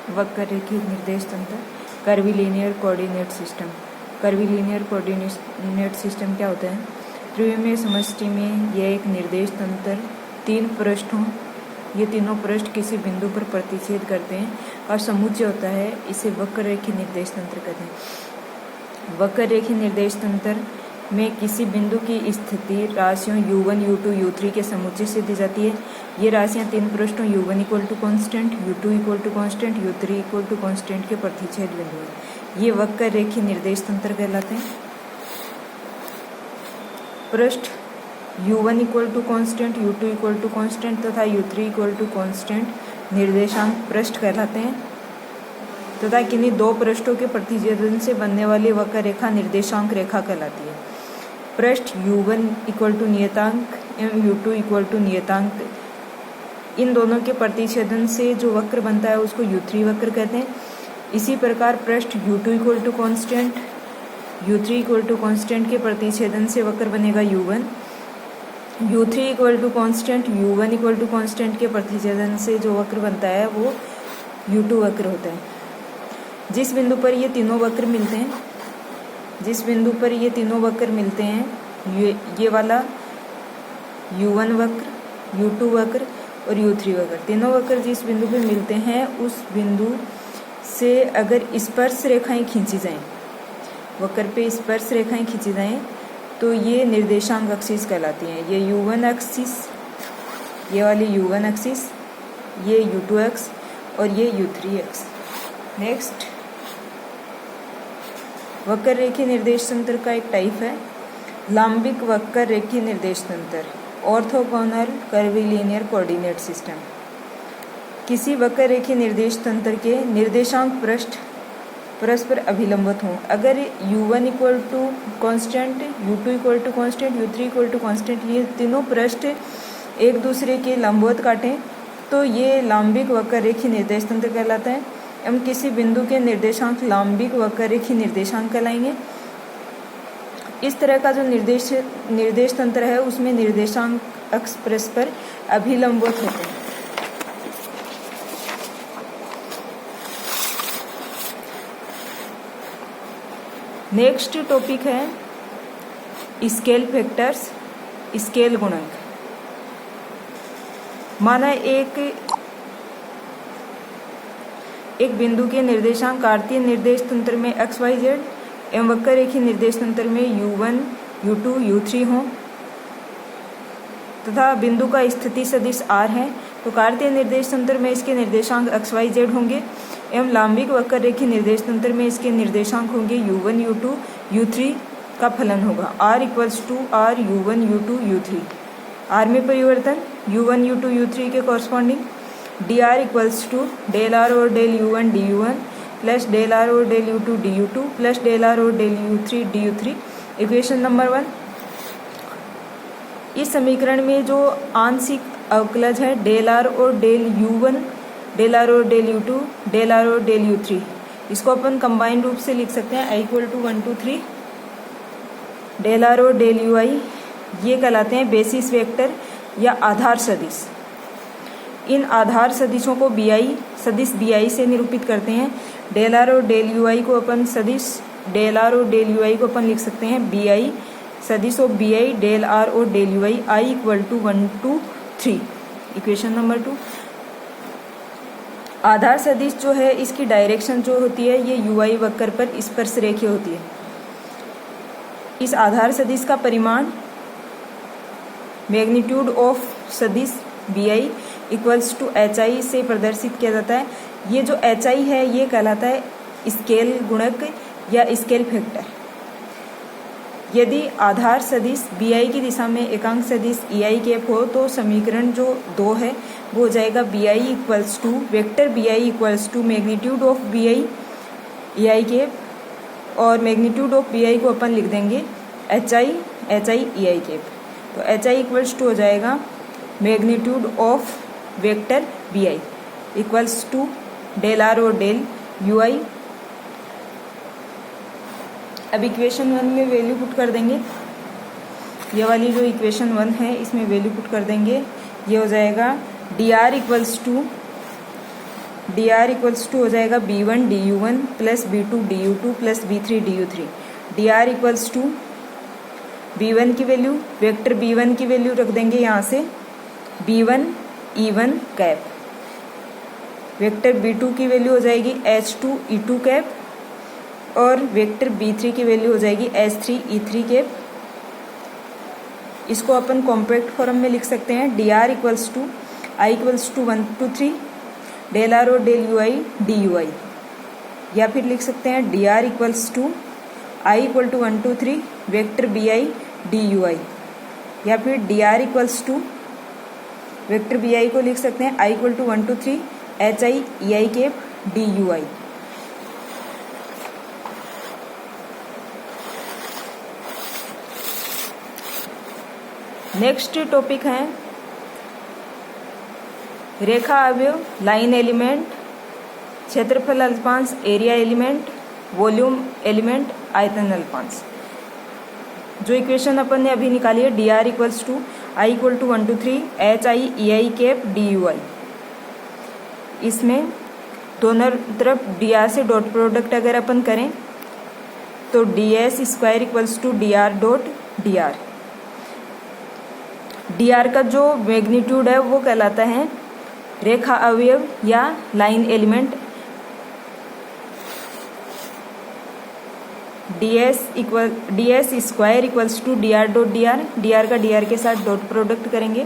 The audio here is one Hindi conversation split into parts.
वक्ररेखीय निर्देश तंत्र, curvilinear coordinate system. Curvilinear coordinate system क्या होता है? त्रिविमीय समष्टि में यह एक निर्देश तंत्र तीन पृष्ठों, ये तीनों पृष्ठ किसी बिंदु पर प्रतिच्छेद करते हैं और समुच्चय होता है, इसे वक्ररेखीय निर्देश तंत्र कहते हैं। वक्ररेखीय निर्देश तंत्र में किसी बिंदु की स्थिति राशियों u1, u2, u3 के समुच्चय से दी जाती है। ये राशियां तीन पृष्ठों u1 equal to constant, u2 equal to constant, u3 equal to constant के प्रतिच्छेद बिंदु हैं। ये वक्ररेखीय निर्देश तंत्र कहलाते हैं। पृष्ठ u1 equal to constant, u2 equal to constant तथा u3 इक्वल टू कॉन्स्टेंट निर्देशांक पृष्ठ कहलाते हैं तथा किन्हीं दो पृष्ठों के प्रतिच्छेदन से बनने वाली वक्र रेखा निर्देशांक रेखा कहलाती है। पृष्ठ u1 इक्वल टू नियतांक एवं u2 इक्वल टू नियतांक, इन दोनों के प्रतिच्छेदन से जो वक्र बनता है उसको u3 वक्र कहते हैं। इसी प्रकार पृष्ठ u2 equal to constant, u3 equal to constant के प्रतिच्छेदन से वक्र बनेगा u1, u3 equal to constant, u1 equal to constant के प्रतिच्छेदन से जो वक्र बनता है वो u2 वक्र होता है। जिस बिंदु पर ये तीनों वक्र मिलते हैं, ये वाला u1 वक्र, u2 वक्र और u3 वक्र, तीनों वक्र जिस बिंदु पर मिलते हैं उस बिंदु से अगर स्पर्श रेखाएं खींची जाएं, वक्र पे स्पर्श रेखाएं खींची जाएं तो ये निर्देशांक एक्सिस कहलाती हैं। ये u1 एक्सिस, ये वाली u1 एक्सिस, ये u2 एक्स और ये u3 एक्स। नेक्स्ट, वक्र रेखीय निर्देश तंत्र का एक टाइप है लंबिक वक्र रेखीय निर्देश तंत्र, ऑर्थोगोनल कर्वीलिनियर कोऑर्डिनेट सिस्टम। किसी वक्र रेखीय निर्देश तंत्र के निर्देशांक पृष्ठ परस्पर अभिलंबित हों। अगर u1 equal to constant, u2 equal to constant, u3 equal to constant, ये तीनों पृष्ठ एक दूसरे के लंबवत काटें तो ये लंबिक वक्र रेखीय निर्देश तंत्र कहलाता है। हम किसी बिंदु के निर्देशांक लंबिक वक्र रेखीय निर्देशांक कहलाएंगे। इस तरह का जो निर्देश तंत्र है उसमें निर्देशांक अक्ष परस्पर अभिलंबित होते हैं। नेक्स्ट टॉपिक है स्केल फैक्टर्स, स्केल गुणक। माना एक बिंदु के निर्देशांक कार्तीय निर्देश तंत्र में एक्स वाई जेड एवं वक्र रेखीय निर्देश तंत्र में u1, u2, u3 हों तथा बिंदु का स्थिति सदिश r है तो कार्तीय निर्देश तंत्र में इसके निर्देशांक एक्स वाई जेड होंगे एवं लंबिक वक्र रेखीय निर्देश तंत्र में इसके निर्देशांक होंगे u1, u2, u3 का फलन होगा r equals to r u1, u2, u3। r में परिवर्तन u1, u2, u3 के corresponding dr equals to del r और del u1 du1 plus del r और del u2 du2 plus del r और del u3 du3। Equation number 1। इस समीकरण में जो आंशिक अवकलज है डेल r और डेल u1, डेल r और डेल u2, डेल r और डेल u3, इसको अपन कंबाइंड रूप से लिख सकते हैं i equal to 1 2 3 del r और डेल ui, ये कहलाते हैं बेसिस वेक्टर या आधार सदिश। इन आधार सदिशों को सदिश bi से निरूपित करते हैं। डेल r और डेल ui को अपन सदिश डेल r और डेल ui को अपन लिख सकते हैं bi सदिश ऑफ bi डेल r और del ui i equal to 1 2 3। Equation number 2। आधार सदिश जो है इसकी डायरेक्शन जो होती है ये ui वक्र पर स्पर्श रेखीय होती है। इस आधार सदिश का परिमाण मैग्नीट्यूड ऑफ सदिश bi इक्वल्स टू hi से प्रदर्शित किया जाता है। ये जो hi है ये कहलाता है स्केल गुणक या स्केल फैक्टर। यदि आधार सदिश bi की दिशा में एकांक सदिश ei कैप हो तो समीकरण जो 2 है वो हो जाएगा bi equals to vector bi equals to magnitude of bi ei cap और मैग्नीट्यूड ऑफ bi को अपन लिख देंगे hi ei कैप। तो hi इक्वल्स टू हो जाएगा magnitude of vector bi equals to del r और डेल ui। अब इक्वेशन 1 में वैल्यू पुट कर देंगे। ये वाली जो इक्वेशन 1 है इसमें वैल्यू पुट कर देंगे। ये हो जाएगा dr equals to D R equals to हो जाएगा B1 DU1 plus B2 DU2 plus B3 DU3। D R equals to B1 की वैल्यू, वेक्टर B1 की वैल्यू रख देंगे यहाँ से B1 E1 cap, vector B2 की वैल्यू हो जाएगी H2 E2 कैप, और वेक्टर B3 की वैल्यू हो जाएगी H3 E3 कैप। इसको अपन कॉम्पैक्ट फॉर्म में लिख सकते हैं, D R equals to I equals to 1 2 3 del R और del U I D U I, या फिर लिख सकते हैं D R equals to I equal to 1 2 3 vector B I D U I, या फिर D R equals to vector B I को लिख सकते हैं I equal to 1 2 3 H I E I cap D U I. Next topic है रेखा अवयव, लाइन एलिमेंट, क्षेत्रफल अल्पांश, एरिया एलिमेंट, वॉल्यूम एलिमेंट, आयतन अल्पांश। जो इक्वेशन अपन ने अभी निकाली है D R equals to I equal to 1 2 3 H I E I cap D U I, इसमें दोनों तरफ डी आर से डॉट प्रोडक्ट अगर अपन करें तो D S square equals to D R dot D R. D R का जो मैग्नीट्यूड है वो कहलाता है रेखा अवयव या line element. D S square equals to D R dot D R, D R का डी आर के साथ डॉट प्रोडक्ट करेंगे,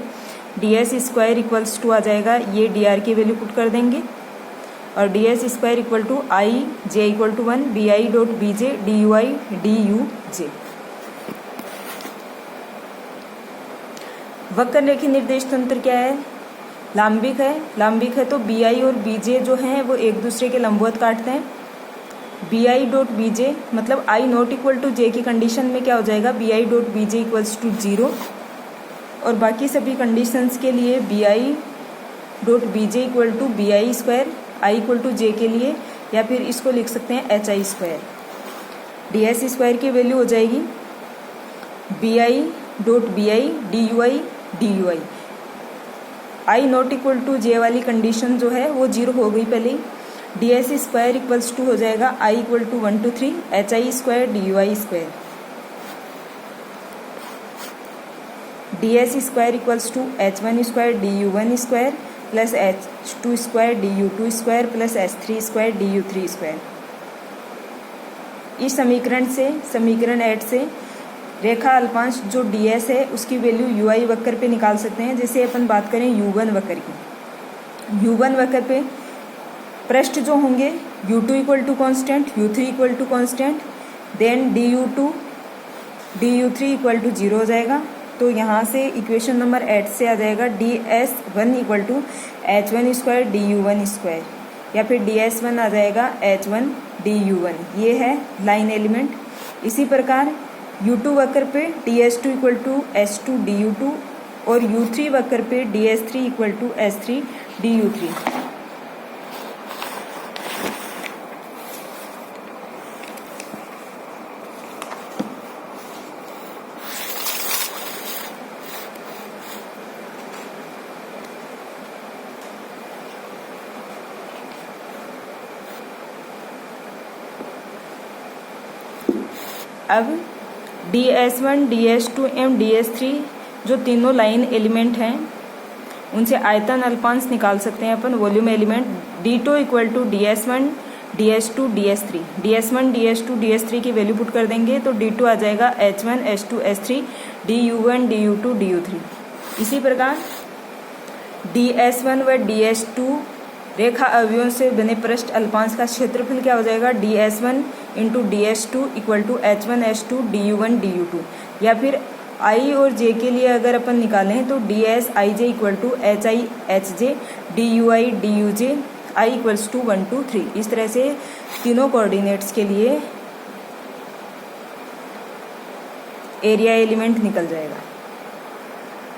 D S square equals to आ जाएगा, ये डी आर की वैल्यू पुट कर देंगे, और D S square equal to I J equal to 1 B I dot B J D U I D U J. वक्र रेखी निर्देश तंत्र क्या है? लांबिक है। लांबिक है तो बी आई और बी जे जो हैं वो एक दूसरे के लंबवत काटते हैं। B I dot B J मतलब I not equal to J की कंडीशन में क्या हो जाएगा, B I dot B J equals to 0, और बाकी सभी कंडीशंस के लिए B I dot B J equal to B I square, I equal to J के लिए, या फिर इसको लिख सकते हैं H I square. D S square की वैल्यू हो जाएगी B I dot B I D U I D U I. I not equal to J वाली कंडीशन जो है वो 0 हो गई पहले ही। D S square equals to हो जाएगा I equal to 1 2 3 H I square D U I square. D S square equals to H 1 square D U 1 square plus H 2 square D U 2 square plus H 3 square D U 3 square. इस समीकरण से, समीकरण 8 से रेखा अल्पांश जो डी एस है उसकी वैल्यू यू आई वक्र पे निकाल सकते हैं। जैसे अपन बात करें यू 1 वक्र की, यू 1 वक्र पे पृष्ठ जो होंगे u2 equal to constant, u3 equal to constant, then du2 du3 equal to 0 हो जाएगा। तो यहाँ से इक्वेशन नंबर 8 से आ जाएगा ds1 equal to h1 square du1 square, या फिर ds1 आ जाएगा h1 du1। ये है लाइन एलिमेंट। इसी प्रकार u2 वक्र पे ds2 equal to h2 du2 और u3 वक्र पे ds3 equal to h3 du3। अब ds1 ds2 एवं ds3 जो तीनों लाइन एलिमेंट हैं उनसे आयतन अल्पांश निकाल सकते हैं अपन, volume element. d2 equal to ds1 ds2 ds3, ds1 ds2 ds3 की वैल्यू पुट कर देंगे तो d2 आ जाएगा h1 h2 h3 du1 du2 du3। इसी प्रकार ds1 व ds2 रेखा अवयवों से बने पृष्ठ अल्पांश का क्षेत्रफल क्या हो जाएगा, ds1 into ds2 equal to h1 h2 du1 du2, या फिर i और j के लिए अगर अपन निकालें तो ds ij equal to h i h j dui duj i equals to 1 2 3। इस तरह से तीनों कोऑर्डिनेट्स के लिए एरिया एलिमेंट निकल जाएगा।